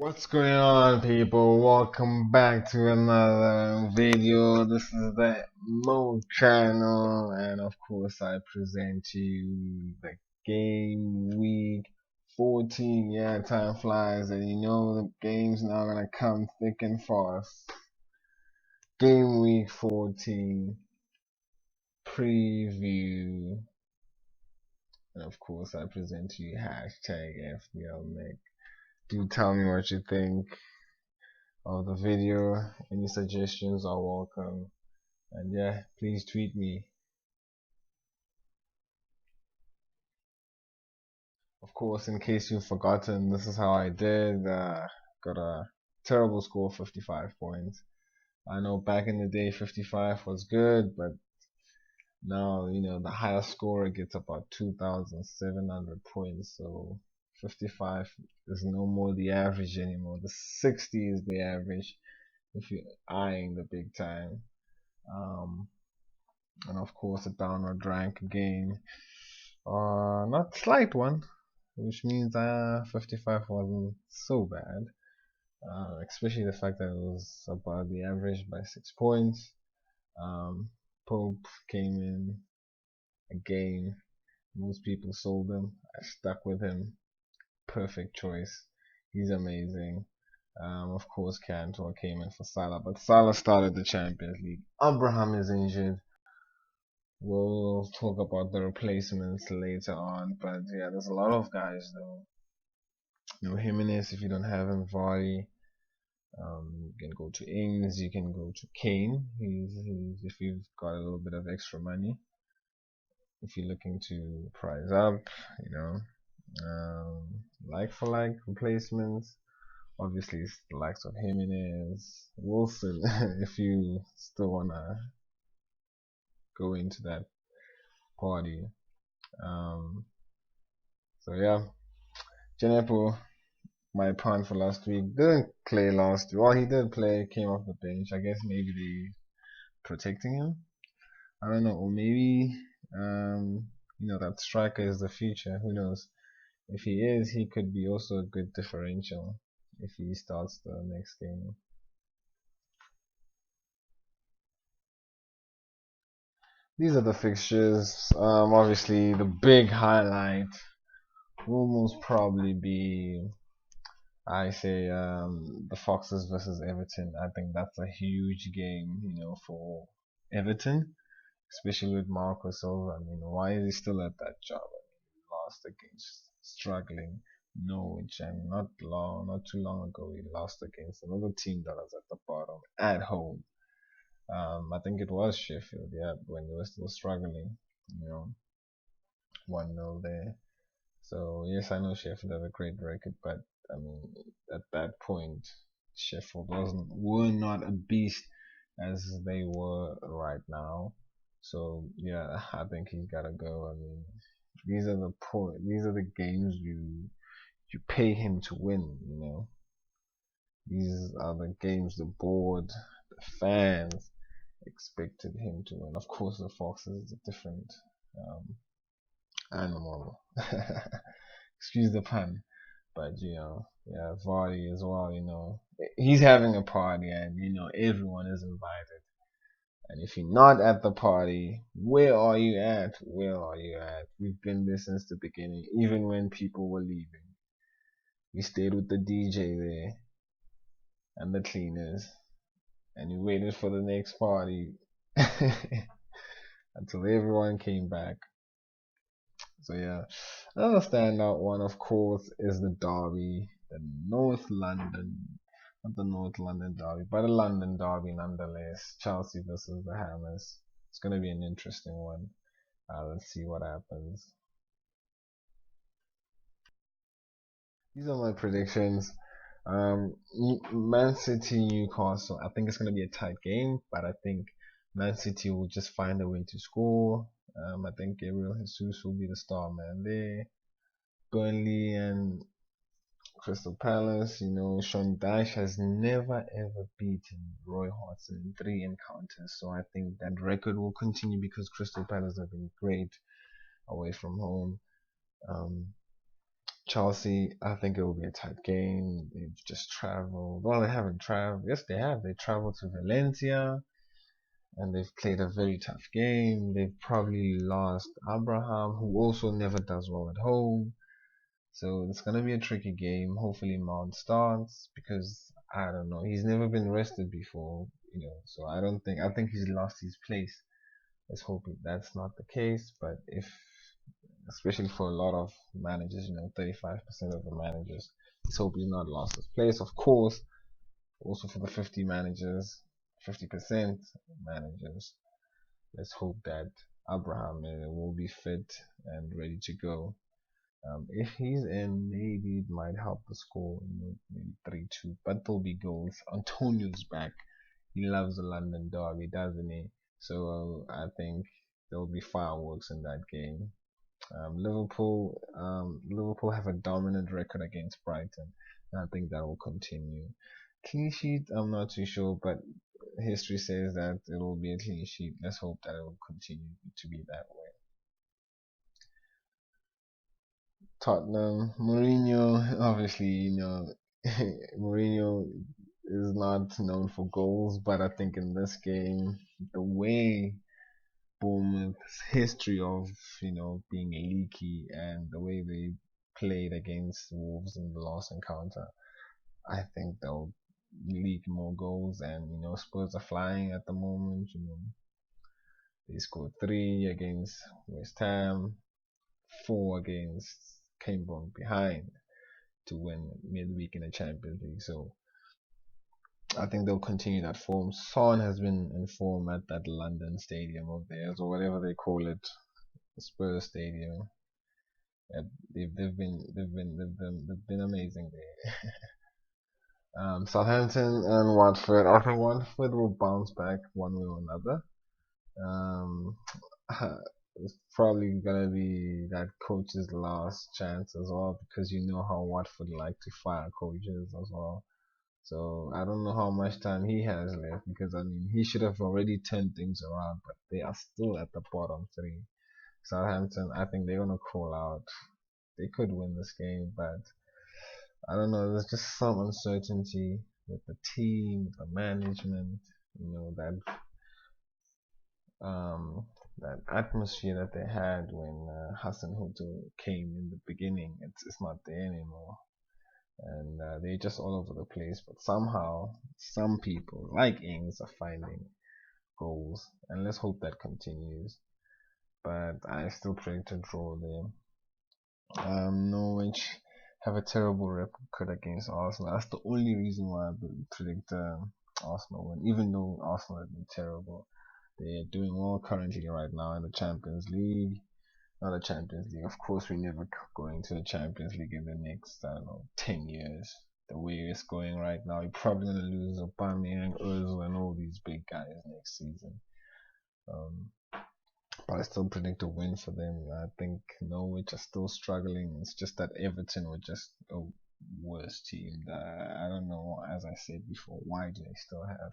What's going on, people? Welcome back to another video. This is the Mo channel, and of course, I present to you the game week 14. Yeah, time flies, and you know the game's now gonna come thick and fast. Game week 14 preview, and of course, I present to you hashtag FBLMIC. Do tell me what you think of the video. Any suggestions are welcome. And yeah, please tweet me. Of course, in case you've forgotten, this is how I did. Got a terrible score, 55 points. I know back in the day, 55 was good, but now, the highest scorer gets about 2,700 points. So 55 is no more the average anymore. The 60 is the average if you're eyeing the big time. Um, and of course a downward rank game, not slight one, which means 55 wasn't so bad, especially the fact that it was above the average by 6 points. um, Pope came in again. Most people sold him. I stuck with him. Perfect choice. He's amazing. Of course Cantor came in for Salah, but Salah started the Champions League. Abraham is injured. We'll talk about the replacements later on, but yeah, there's a lot of guys though. Jimenez, if you don't have him, Vardy. You can go to Ings, you can go to Kane. He's if you've got a little bit of extra money. If you're looking to price up, you know, like for like replacements. Obviously, it's the likes of Jimenez, Wilson. If you still wanna go into that party. Um, so yeah, Jenepo, my pawn for last week, didn't play last week. Well, he did play, came off the bench. I guess maybe they protecting him. I don't know, or maybe that striker is the future. Who knows? If he is, he could be also a good differential if he starts the next game. These are the fixtures. Obviously the big highlight will most probably be, I say, the Foxes versus Everton. I think that's a huge game, for Everton, especially with Marco Silva. I mean, why is he still at that job? I mean, he lost against struggling Norwich, and not too long ago, he lost against another team that was at the bottom at home. I think it was Sheffield, yeah, when they were still struggling, you know, 1-0 there. So yes, I know Sheffield have a great record, but I mean, at that point, Sheffield were not a beast as they were right now. So yeah, I think he's gotta go. I mean, these are the games you pay him to win. These are the games the board, the fans expected him to win. Of course, the Foxes is a different um, animal. Excuse the pun, but yeah, Vardy as well. He's having a party, and everyone is invited. And if you're not at the party, where are you at? Where are you at? We've been there since the beginning, even when people were leaving. We stayed with the DJ there and the cleaners, and we waited for the next party until everyone came back. So yeah, another standout one, of course, is the derby, the North London, not the North London derby, but the London derby nonetheless. Chelsea versus the Hammers. It's gonna be an interesting one. Let's see what happens. These are my predictions. Man City, Newcastle. I think it's gonna be a tight game, but I think Man City will just find a way to score. I think Gabriel Jesus will be the star man there. Burnley and Crystal Palace, Sean Dyche has never ever beaten Roy Hodgson in 3 encounters, so I think that record will continue because Crystal Palace have been great away from home. Um, Chelsea, I think it will be a tight game. They've just traveled. Well, they haven't traveled. Yes, they have. They traveled to Valencia and they've played a very tough game. They've probably lost Abraham, who also never does well at home. So it's gonna be a tricky game. Hopefully Mount starts because I don't know. He's never been rested before, So I think he's lost his place. Let's hope that's not the case. But if, especially for a lot of managers, 35% of the managers, let's hope he's not lost his place. Of course, also for the 50 managers, 50% managers, let's hope that Abraham will be fit and ready to go. If he's in, maybe it might help the score, maybe 3-2, but there'll be goals. Antonio's back. He loves the London derby, doesn't he? So I think there'll be fireworks in that game. Liverpool have a dominant record against Brighton, and I think that will continue. Clean sheet, I'm not too sure, but history says that it will be a clean sheet. Let's hope that it will continue to be that way. Tottenham, Mourinho, obviously, Mourinho is not known for goals, but I think in this game, the way Bournemouth's history of, being leaky and the way they played against Wolves in the last encounter, I think they'll leak more goals and, Spurs are flying at the moment, they scored 3 against West Ham, 4 against came from behind to win midweek in the Champions League. So I think they'll continue that form. Son has been in form at that London stadium of theirs, or whatever they call it, the Spurs Stadium. Yeah, they've been amazing there. Southampton and Watford. I think Watford will bounce back one way or another. Um, it's probably gonna be that coach's last chance as well because you know how Watford like to fire coaches as well. So I don't know how much time he has left because I mean he should have already turned things around, but they are still at the bottom three. Southampton, I think they're gonna call out. They could win this game, but I don't know. There's just some uncertainty with the team, the management. That um, that atmosphere that they had when Hassan Hoto came in the beginning. It's not there anymore, and they're just all over the place. But somehow, some people like Ings are finding goals, and let's hope that continues. But I still predict a draw there. Norwich have a terrible record against Arsenal. That's the only reason why I predict Arsenal win, even though Arsenal have been terrible. They're doing well currently right now in the Champions League. Not the Champions League. Of course, we're never going to the Champions League in the next, I don't know, 10 years. The way it's going right now, you're probably going to lose Aubameyang, Ozil, and all these big guys next season. Um, but I still predict a win for them. I think Norwich are still struggling. It's just that Everton were just a worse team. I don't know, as I said before, why do they still have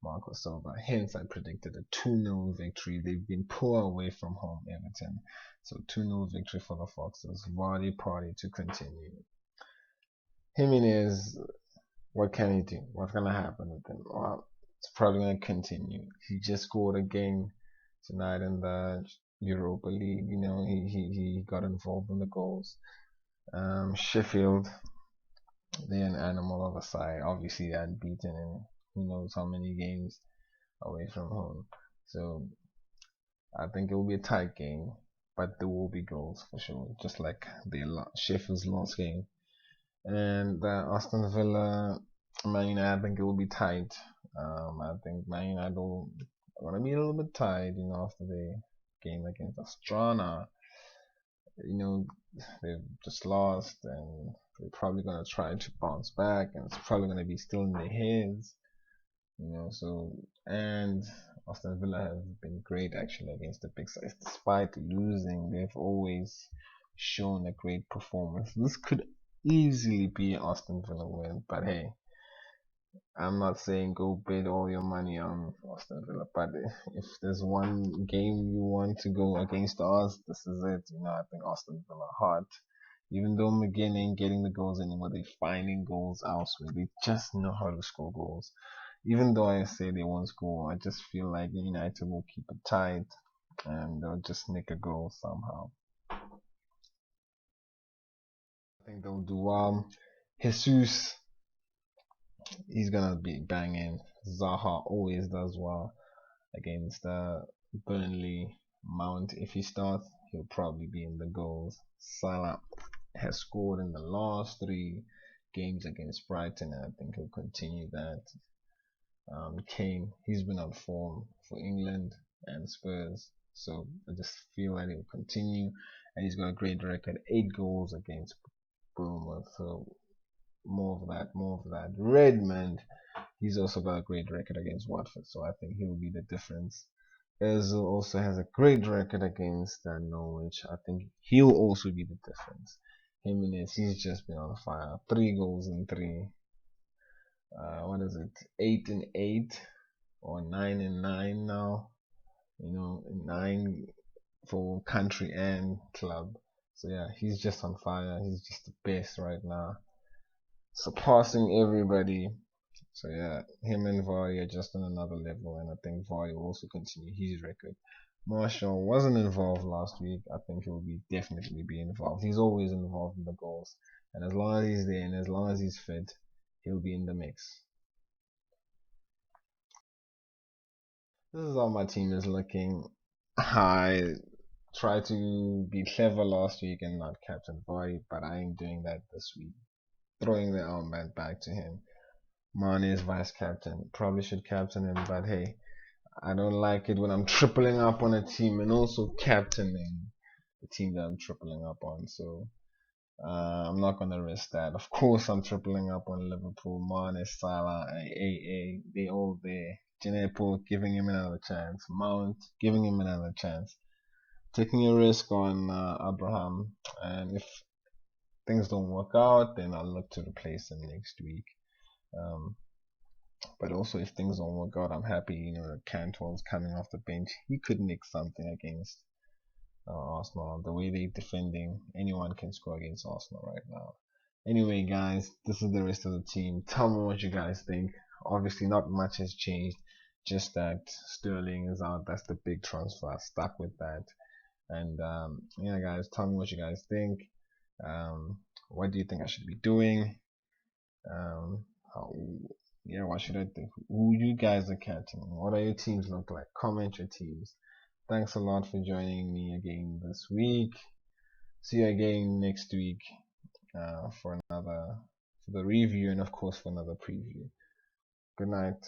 Marco Silva? Hence, I predicted a 2-0 victory. They've been poor away from home, Everton. So 2-0 victory for the Foxes. Vardy party to continue. Jimenez, what can he do? What's going to happen with him? Well, it's probably going to continue. He just scored a game tonight in the Europa League. He got involved in the goals. Sheffield, they're an animal of a side. Obviously, unbeaten in who knows how many games away from home. So I think it will be a tight game, but there will be goals for sure, just like the Sheffield's last game. And Aston Villa, Man United, I think it will be tight. I think Man United will gonna be a little bit tired, after the game against Astrana. They've just lost, and they're probably gonna try to bounce back, and it's probably gonna be still in their heads. So and Aston Villa have been great actually against the big sides. Despite losing, they've always shown a great performance. This could easily be an Aston Villa win, but hey, I'm not saying go bet all your money on Aston Villa, but if there's one game you want to go against us, this is it. I think Aston Villa hard. Even though McGinn ain't getting the goals anymore, they're finding goals elsewhere. They just know how to score goals. Even though I say they won't score, I just feel like United will keep it tight and they'll just nick a goal somehow. I think they'll do well. Jesus, he's gonna be banging. Zaha always does well against Burnley. Mount, if he starts, he'll probably be in the goals. Salah has scored in the last 3 games against Brighton, and I think he'll continue that. Kane, he's been on form for England and Spurs, so I just feel like he'll continue, and he's got a great record, 8 goals against Bournemouth. So more of that, more of that. Redmond, he's also got a great record against Watford, so I think he'll be the difference. Özil also has a great record against Norwich. I think he'll also be the difference. Jimenez, he's just been on fire. 3 goals in 3. What is it? 8-8 or 9-9 now. 9 for country and club. So yeah, he's just on fire. He's just the best right now, surpassing everybody. So yeah, him and Vardy are just on another level, and I think Vardy will also continue his record. Marshall wasn't involved last week. I think he'll definitely be involved. He's always involved in the goals, and as long as he's there and as long as he's fit, he'll be in the mix. This is how my team is looking. I tried to be clever last week and not captain Vardy, but I ain't doing that this week. Throwing the armband back to him. Mane is vice captain. Probably should captain him, but hey, I don't like it when I'm tripling up on a team and also captaining the team that I'm tripling up on. So I'm not gonna risk that. Of course, I'm tripling up on Liverpool. Mane, Salah, AA, they all there. Ginepo giving him another chance. Mount giving him another chance. Taking a risk on Abraham, and if things don't work out, then I'll look to replace him next week. Um, but also, if things don't work out, I'm happy. Cantor's coming off the bench. He could nick something against Arsenal. The way they're defending, anyone can score against Arsenal right now. Anyway, guys, this is the rest of the team. Tell me what you guys think. Obviously, not much has changed. Just that Sterling is out. That's the big transfer. Stuck with that. And yeah, guys, tell me what you guys think. What do you think I should be doing? How, yeah, what should I think? Who you guys are catching? What are your teams look like? Comment your teams. Thanks a lot for joining me again this week. See you again next week for the review and of course for another preview. Good night.